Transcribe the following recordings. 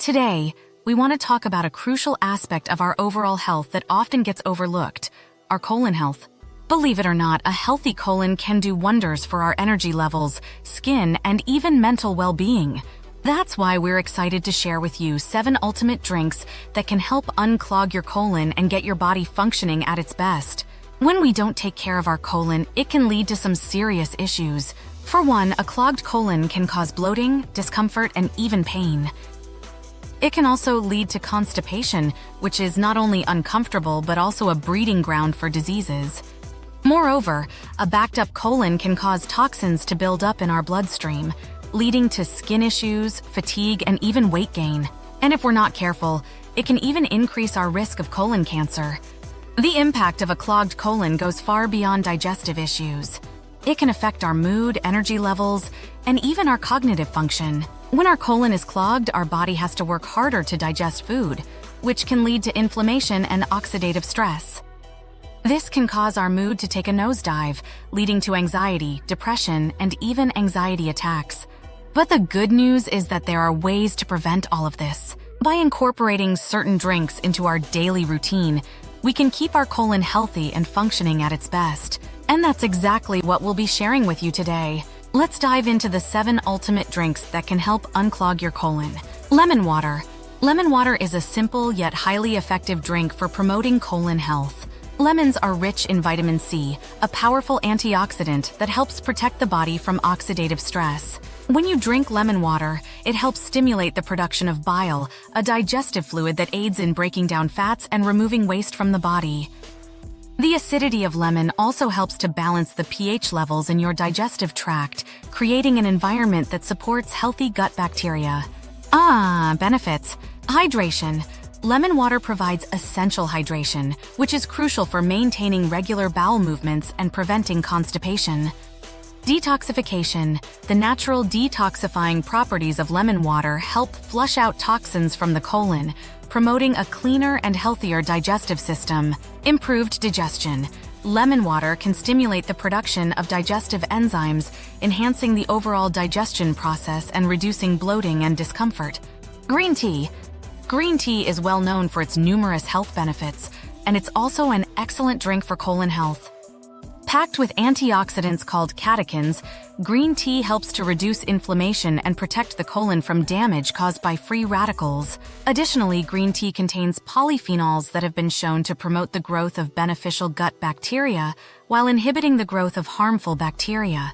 Today, we want to talk about a crucial aspect of our overall health that often gets overlooked, our colon health. Believe it or not, a healthy colon can do wonders for our energy levels, skin, and even mental well-being. That's why we're excited to share with you 7 ultimate drinks that can help unclog your colon and get your body functioning at its best. When we don't take care of our colon, it can lead to some serious issues. For one, a clogged colon can cause bloating, discomfort, and even pain. It can also lead to constipation, which is not only uncomfortable but also a breeding ground for diseases. Moreover, a backed-up colon can cause toxins to build up in our bloodstream, leading to skin issues, fatigue, and even weight gain. And if we're not careful, it can even increase our risk of colon cancer. The impact of a clogged colon goes far beyond digestive issues. It can affect our mood, energy levels, and even our cognitive function. When our colon is clogged, our body has to work harder to digest food, which can lead to inflammation and oxidative stress. This can cause our mood to take a nosedive, leading to anxiety, depression, and even anxiety attacks. But the good news is that there are ways to prevent all of this. By incorporating certain drinks into our daily routine, we can keep our colon healthy and functioning at its best. And that's exactly what we'll be sharing with you today. Let's dive into the 7 ultimate drinks that can help unclog your colon. Lemon water. Lemon water is a simple yet highly effective drink for promoting colon health. Lemons are rich in vitamin C, a powerful antioxidant that helps protect the body from oxidative stress. When you drink lemon water, it helps stimulate the production of bile, a digestive fluid that aids in breaking down fats and removing waste from the body. The acidity of lemon also helps to balance the pH levels in your digestive tract, creating an environment that supports healthy gut bacteria. Benefits. Hydration. Lemon water provides essential hydration, which is crucial for maintaining regular bowel movements and preventing constipation. Detoxification. The natural detoxifying properties of lemon water help flush out toxins from the colon, promoting a cleaner and healthier digestive system. Improved digestion. Lemon water can stimulate the production of digestive enzymes, enhancing the overall digestion process and reducing bloating and discomfort. Green tea. Green tea is well known for its numerous health benefits, and it's also an excellent drink for colon health. Packed with antioxidants called catechins, green tea helps to reduce inflammation and protect the colon from damage caused by free radicals. Additionally, green tea contains polyphenols that have been shown to promote the growth of beneficial gut bacteria while inhibiting the growth of harmful bacteria.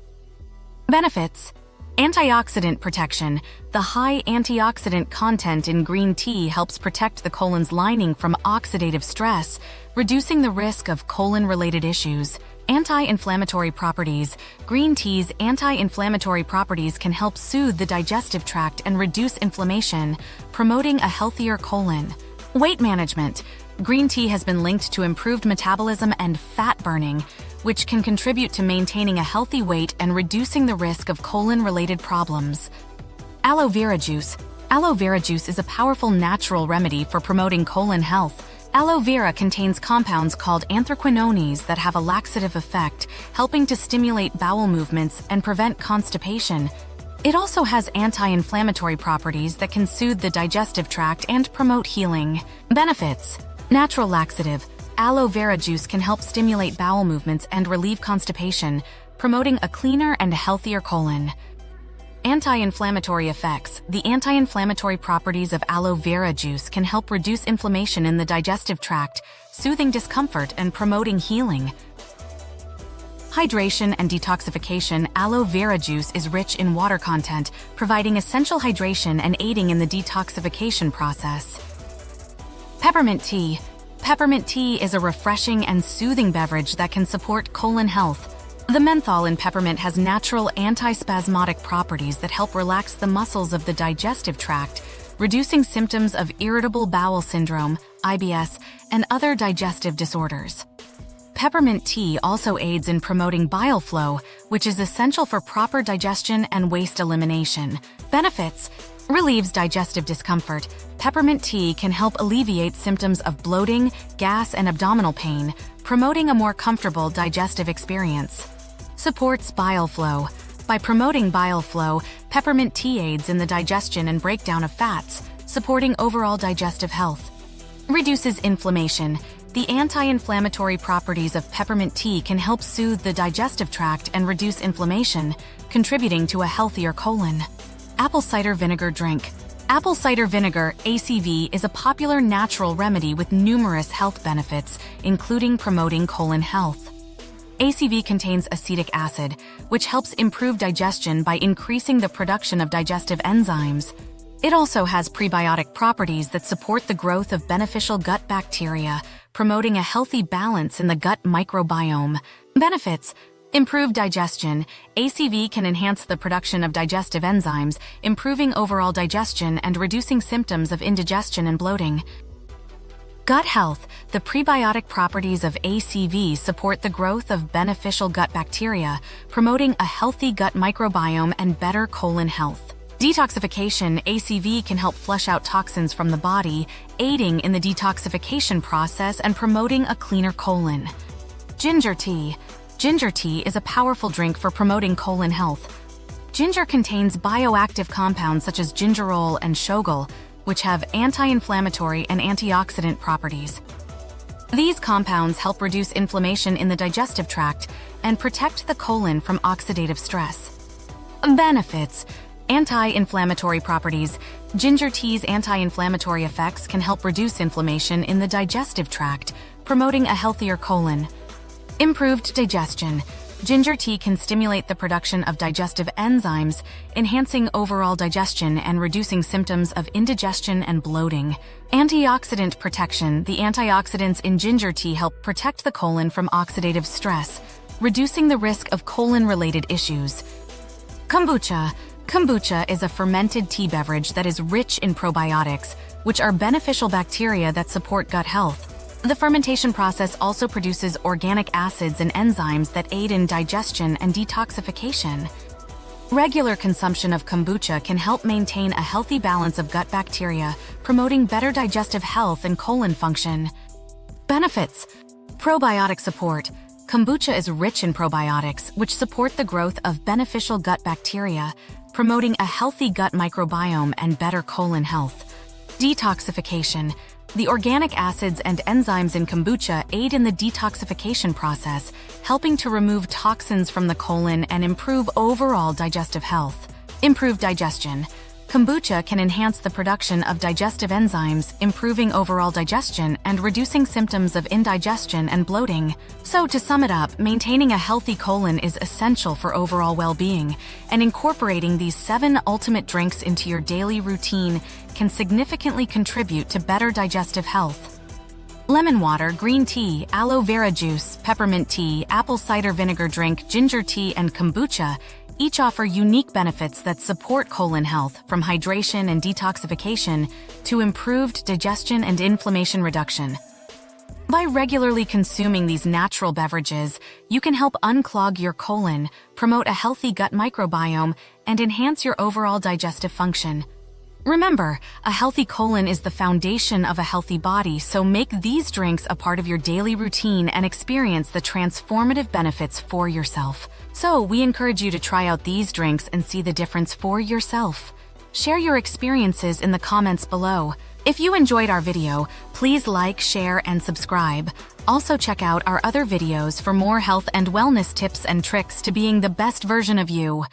Benefits. Antioxidant protection. The high antioxidant content in green tea helps protect the colon's lining from oxidative stress, reducing the risk of colon-related issues. Anti-inflammatory properties. Green tea's anti-inflammatory properties can help soothe the digestive tract and reduce inflammation, promoting a healthier colon. Weight management. Green tea has been linked to improved metabolism and fat burning, which can contribute to maintaining a healthy weight and reducing the risk of colon-related problems. Aloe vera juice. Aloe vera juice is a powerful natural remedy for promoting colon health. Aloe vera contains compounds called anthraquinones that have a laxative effect, helping to stimulate bowel movements and prevent constipation. It also has anti-inflammatory properties that can soothe the digestive tract and promote healing. Benefits. Natural laxative. Aloe vera juice can help stimulate bowel movements and relieve constipation, promoting a cleaner and healthier colon. Anti-inflammatory effects. The anti-inflammatory properties of aloe vera juice can help reduce inflammation in the digestive tract, soothing discomfort and promoting healing. Hydration and detoxification. Aloe vera juice is rich in water content, providing essential hydration and aiding in the detoxification process. Peppermint tea. Peppermint tea is a refreshing and soothing beverage that can support colon health. The menthol in peppermint has natural antispasmodic properties that help relax the muscles of the digestive tract, reducing symptoms of irritable bowel syndrome, IBS, and other digestive disorders. Peppermint tea also aids in promoting bile flow, which is essential for proper digestion and waste elimination. Benefits. Relieves digestive discomfort. Peppermint tea can help alleviate symptoms of bloating, gas, and abdominal pain, promoting a more comfortable digestive experience. Supports bile flow. By promoting bile flow, peppermint tea aids in the digestion and breakdown of fats, supporting overall digestive health. Reduces inflammation. The anti-inflammatory properties of peppermint tea can help soothe the digestive tract and reduce inflammation, contributing to a healthier colon. Apple cider vinegar drink. Apple cider vinegar, ACV, is a popular natural remedy with numerous health benefits, including promoting colon health. ACV contains acetic acid, which helps improve digestion by increasing the production of digestive enzymes. It also has prebiotic properties that support the growth of beneficial gut bacteria, promoting a healthy balance in the gut microbiome. Benefits: improved digestion. ACV can enhance the production of digestive enzymes, improving overall digestion and reducing symptoms of indigestion and bloating. Gut health. The prebiotic properties of ACV support the growth of beneficial gut bacteria, promoting a healthy gut microbiome and better colon health. Detoxification. ACV can help flush out toxins from the body, aiding in the detoxification process and promoting a cleaner colon. Ginger tea. Ginger tea is a powerful drink for promoting colon health. Ginger contains bioactive compounds such as gingerol and shogal, which have anti-inflammatory and antioxidant properties. These compounds help reduce inflammation in the digestive tract and protect the colon from oxidative stress. Benefits: anti-inflammatory properties. Ginger tea's anti-inflammatory effects can help reduce inflammation in the digestive tract, promoting a healthier colon. Improved digestion. Ginger tea can stimulate the production of digestive enzymes, enhancing overall digestion and reducing symptoms of indigestion and bloating. Antioxidant protection. The antioxidants in ginger tea help protect the colon from oxidative stress, reducing the risk of colon-related issues. Kombucha. Kombucha is a fermented tea beverage that is rich in probiotics, which are beneficial bacteria that support gut health. The fermentation process also produces organic acids and enzymes that aid in digestion and detoxification. Regular consumption of kombucha can help maintain a healthy balance of gut bacteria, promoting better digestive health and colon function. Benefits: probiotic support. Kombucha is rich in probiotics, which support the growth of beneficial gut bacteria, promoting a healthy gut microbiome and better colon health. Detoxification. The organic acids and enzymes in kombucha aid in the detoxification process, helping to remove toxins from the colon and improve overall digestive health. Improved digestion. Kombucha can enhance the production of digestive enzymes, improving overall digestion and reducing symptoms of indigestion and bloating. So, to sum it up, maintaining a healthy colon is essential for overall well-being, and incorporating these 7 ultimate drinks into your daily routine can significantly contribute to better digestive health. Lemon water, green tea, aloe vera juice, peppermint tea, apple cider vinegar drink, ginger tea, and kombucha each offer unique benefits that support colon health, from hydration and detoxification to improved digestion and inflammation reduction. By regularly consuming these natural beverages, you can help unclog your colon, promote a healthy gut microbiome, and enhance your overall digestive function. Remember, a healthy colon is the foundation of a healthy body, so make these drinks a part of your daily routine and experience the transformative benefits for yourself. So, we encourage you to try out these drinks and see the difference for yourself. Share your experiences in the comments below. If you enjoyed our video, please like, share, and subscribe. Also check out our other videos for more health and wellness tips and tricks to being the best version of you.